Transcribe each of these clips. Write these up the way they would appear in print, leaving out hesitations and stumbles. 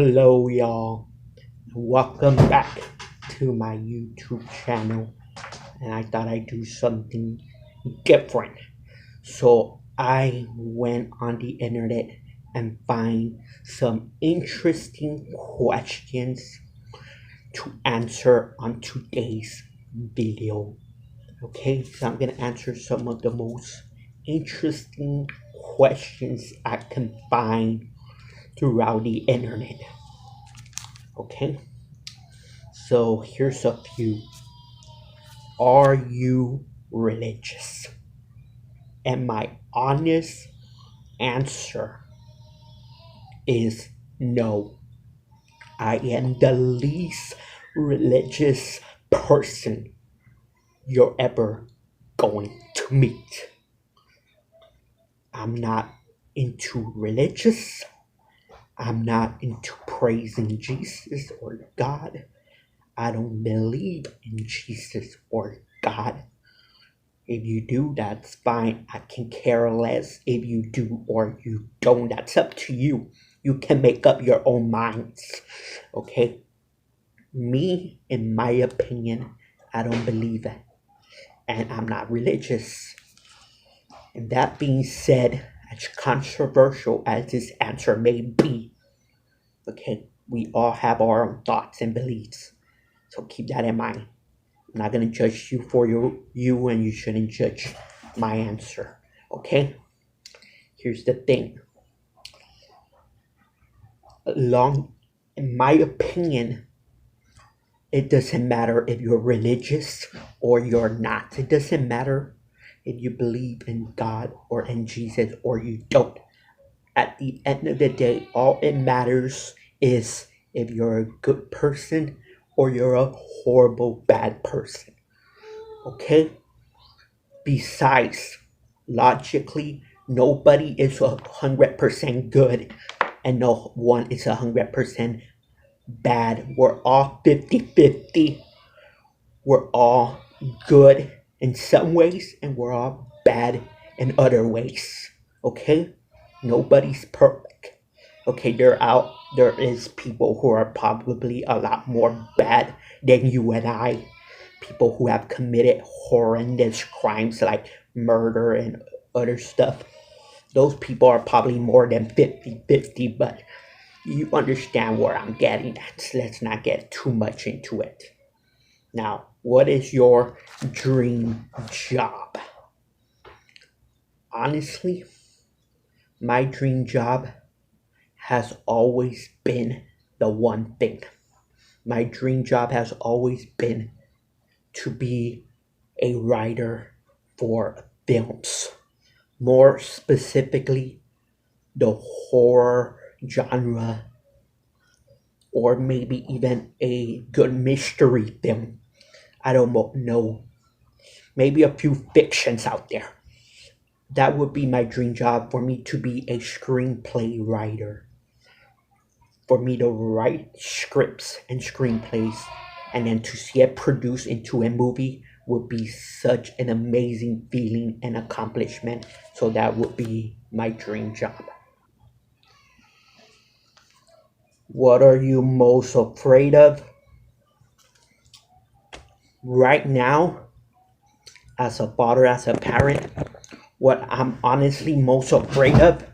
Hello, y'all. Welcome back to my YouTube channel. And I thought I'd do something different. So I went on the internet and find some interesting questions to answer on today's video. Okay, so I'm gonna answer some of the most interesting questions I can find throughout the internet. Okay, so here's a few. Are you religious? And my honest answer is no. I am the least religious person you're ever going to meet. I'm not into religious. I'm not into praising Jesus or God. I don't believe in Jesus or God. If you do, that's fine. I can care less if you do or you don't. That's up to you. You can make up your own minds. Okay? Me, in my opinion, I don't believe it. And I'm not religious. And that being said, as controversial as this answer may be, okay, we all have our own thoughts and beliefs. So keep that in mind. I'm not going to judge you for you, and you shouldn't judge my answer. Okay? Here's the thing. In my opinion, it doesn't matter if you're religious or you're not. It doesn't matter if you believe in God or in Jesus or you don't. At the end of the day, all it matters is if you're a good person or you're a horrible bad person. Okay? Besides, logically, nobody is 100% good and no one is 100% bad. We're all 50-50. We're all good in some ways and we're all bad in other ways. Okay? Nobody's perfect. Okay, there is people who are probably a lot more bad than you and I. People who have committed horrendous crimes like murder and other stuff. Those people are probably more than 50-50, but you understand where I'm getting at. So let's not get too much into it. Now, what is your dream job? Honestly, my dream job has always been the one thing. My dream job has always been to be a writer for films. More specifically, the horror genre, or maybe even a good mystery film. I don't know. Maybe a few fictions out there. That would be my dream job, for me to be a screenplay writer. For me to write scripts and screenplays and then to see it produced into a movie would be such an amazing feeling and accomplishment. So that would be my dream job. What are you most afraid of? Right now, as a father, as a parent, what I'm honestly most afraid of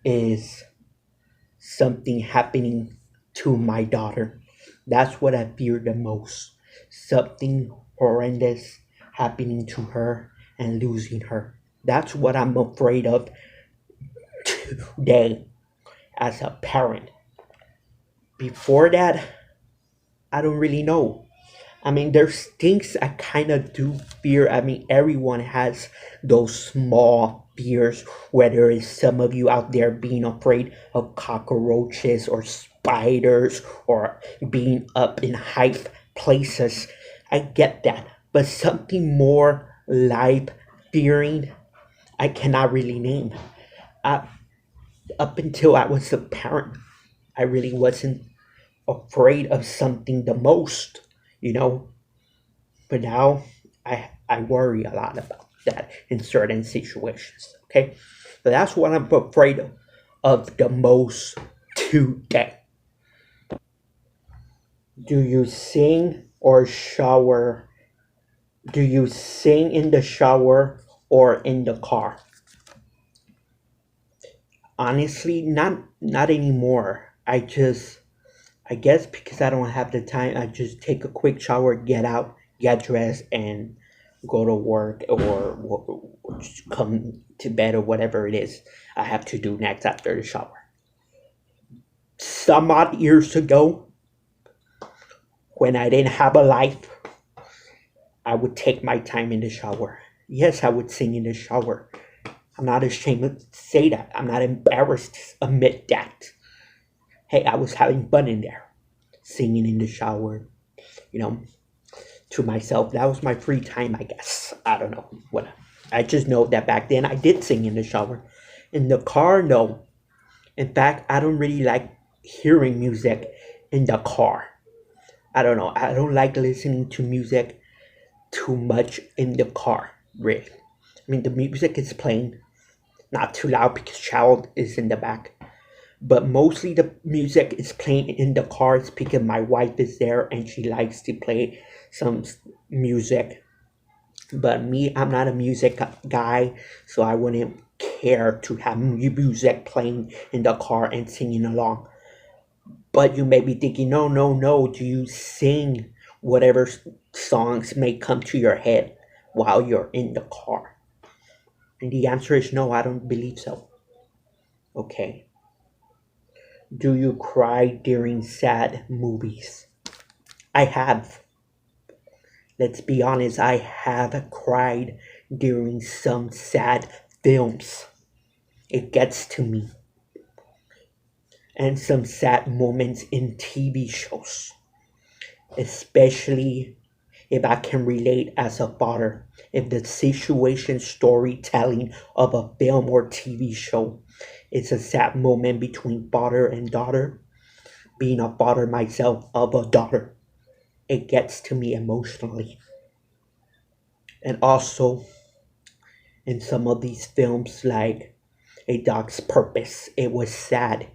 is something happening to my daughter. That's what I fear the most. Something horrendous happening to her and losing her. That's what I'm afraid of today as a parent. Before that, I don't really know. I mean, there's things I kind of do fear. I mean, everyone has those small fears, whether it's some of you out there being afraid of cockroaches or spiders or being up in high places. I get that. But something more life fearing, I cannot really name. Uh, Up until I was a parent, I really wasn't afraid of something the most, you know. But now I worry a lot about that in certain situations. Okay, so that's what I'm afraid of the most today. Do you sing or shower? Do you sing in the shower or in the car? Honestly, not anymore. I guess because I don't have the time, I just take a quick shower, get out, get dressed, and go to work or just come to bed or whatever it is I have to do next after the shower. Some odd years ago, when I didn't have a life, I would take my time in the shower. Yes, I would sing in the shower. I'm not ashamed to say that. I'm not embarrassed to admit that. Hey, I was having fun in there, singing in the shower, you know, to myself. That was my free time, I guess. I don't know what. I just know that back then I did sing in the shower. In the car, no. In fact, I don't really like hearing music in the car. I don't know. I don't like listening to music too much in the car, really. I mean, the music is playing, not too loud because child is in the back. But mostly the music is playing in the cars because my wife is there and she likes to play some music. But me, I'm not a music guy, so I wouldn't care to have music playing in the car and singing along. But you may be thinking, no, no, no, do you sing whatever songs may come to your head while you're in the car? And the answer is no, I don't believe so. Okay. Do you cry during sad movies? I have. Let's be honest, I have cried during some sad films. It gets to me. And some sad moments in TV shows, especially if I can relate as a father. If the situation storytelling of a film or TV show is a sad moment between father and daughter, being a father myself of a daughter, it gets to me emotionally. And also, in some of these films, like A Dog's Purpose, it was sad.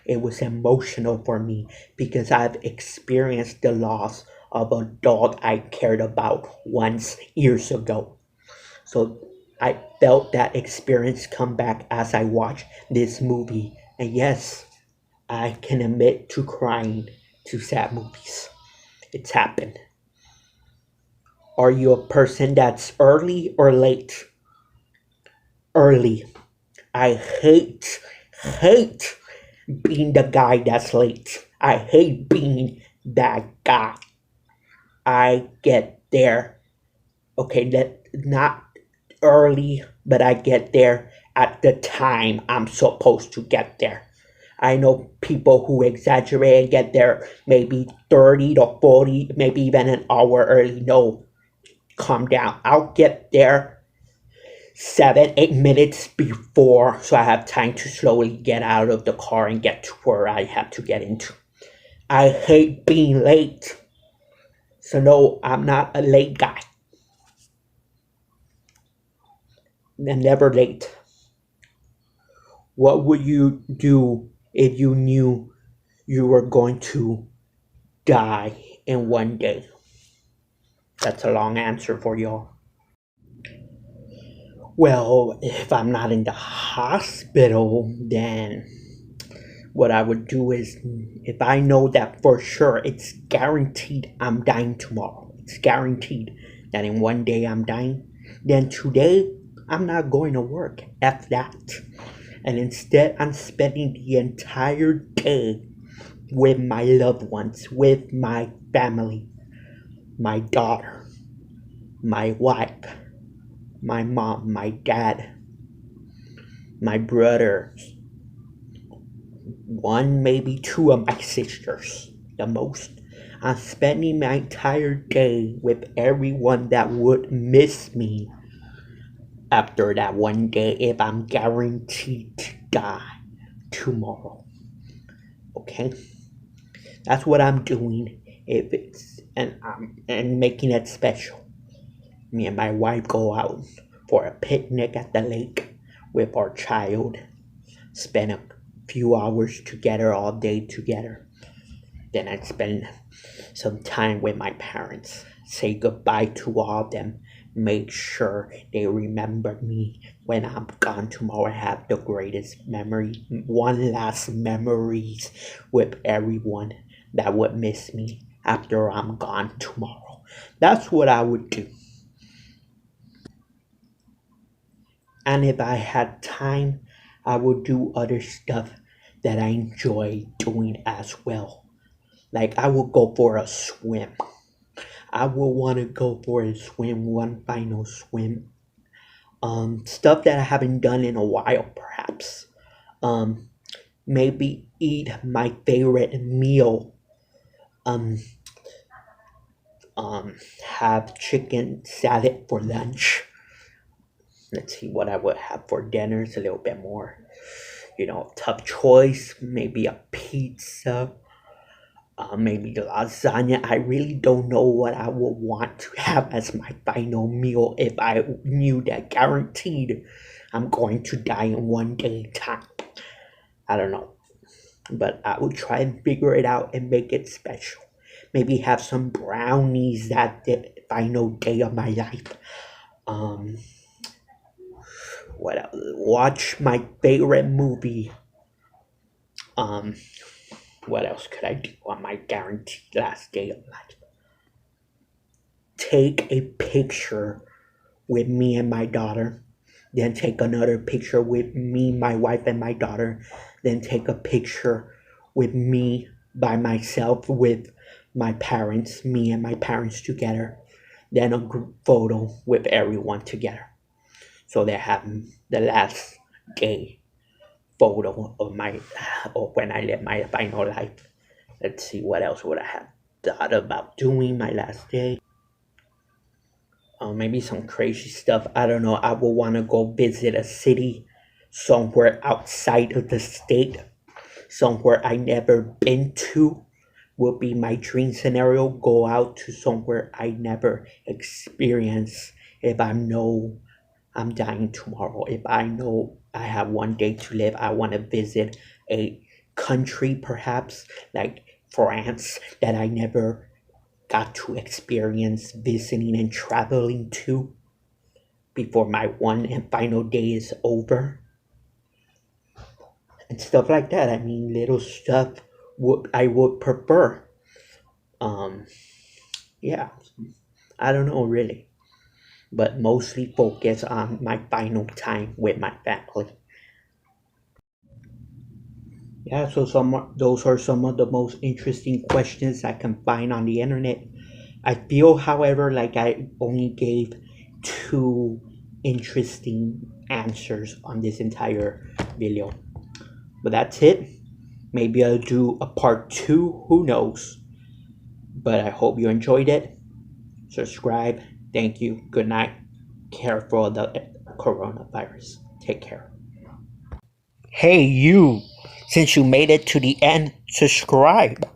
It was emotional for me because I've experienced the loss of a dog I cared about once years ago. So I felt that experience come back as I watched this movie. And yes, I can admit to crying to sad movies. It's happened. Are you a person that's early or late? Early. I hate being the guy that's late. I hate being that guy. I get there. Okay, that not early, but I get there at the time I'm supposed to get there. I know people who exaggerate and get there maybe 30 to 40, maybe even an hour early. No, calm down. I'll get there 7, 8 minutes before so I have time to slowly get out of the car and get to where I have to get into. I hate being late. So no, I'm not a late guy. I'm never late. What would you do if you knew you were going to die in one day? That's a long answer for y'all. Well, if I'm not in the hospital, then what I would do is if I know that for sure it's guaranteed I'm dying tomorrow, it's guaranteed that in one day I'm dying, then today I'm not going to work. F that. And instead, I'm spending the entire day with my loved ones, with my family, my daughter, my wife, my mom, my dad, my brothers, one, maybe two of my sisters, the most. I'm spending my entire day with everyone that would miss me after that one day if I'm guaranteed to die tomorrow. Okay? That's what I'm doing if it's and making it special. Me and my wife go out for a picnic at the lake with our child, spend a few hours together all day together. Then I spend some time with my parents. Say goodbye to all of them. Make sure they remember me when I'm gone tomorrow. Have the greatest memory, one last memories with everyone that would miss me after I'm gone tomorrow. That's what I would do. And if I had time, I would do other stuff that I enjoy doing as well. Like I would go for a swim. I would want to go for a swim, one final swim. Stuff that I haven't done in a while, perhaps. Um, Maybe eat my favorite meal. Um, have chicken salad for lunch. Let's see what I would have for dinner. It's a little bit more, tough choice. Maybe a pizza. Maybe lasagna. I really don't know what I would want to have as my final meal if I knew that guaranteed I'm going to die in one day time. I don't know, but I will try and figure it out and make it special. Maybe have some brownies that the final day of my life. Um, what else? Watch my favorite movie. Um, what else could I do on my guaranteed last day of life? Take a picture with me and my daughter, then take another picture with me, my wife, and my daughter, then take a picture with me by myself with my parents, me and my parents together, then a group photo with everyone together. So they have the last day photo of my of when I live my final life. Let's see what else would I have thought about doing my last day. Maybe some crazy stuff. I don't know. I would want to go visit a city somewhere outside of the state, somewhere I never been to. Would be my dream scenario. Go out to somewhere I never experienced. If I know I'm dying tomorrow, if I know I have one day to live, I want to visit a country perhaps like France that I never got to experience visiting and traveling to before my one and final day is over and stuff like that. I mean, little stuff would I would prefer. Um, yeah, I don't know really, but mostly focus on my final time with my family. Yeah, so those are some of the most interesting questions I can find on the internet. I feel, however, like I only gave two interesting answers on this entire video. But that's it. Maybe I'll do a part two, who knows? But I hope you enjoyed it. Subscribe. Thank you. Good night. Care for the coronavirus. Take care. Hey, you. Since you made it to the end, subscribe.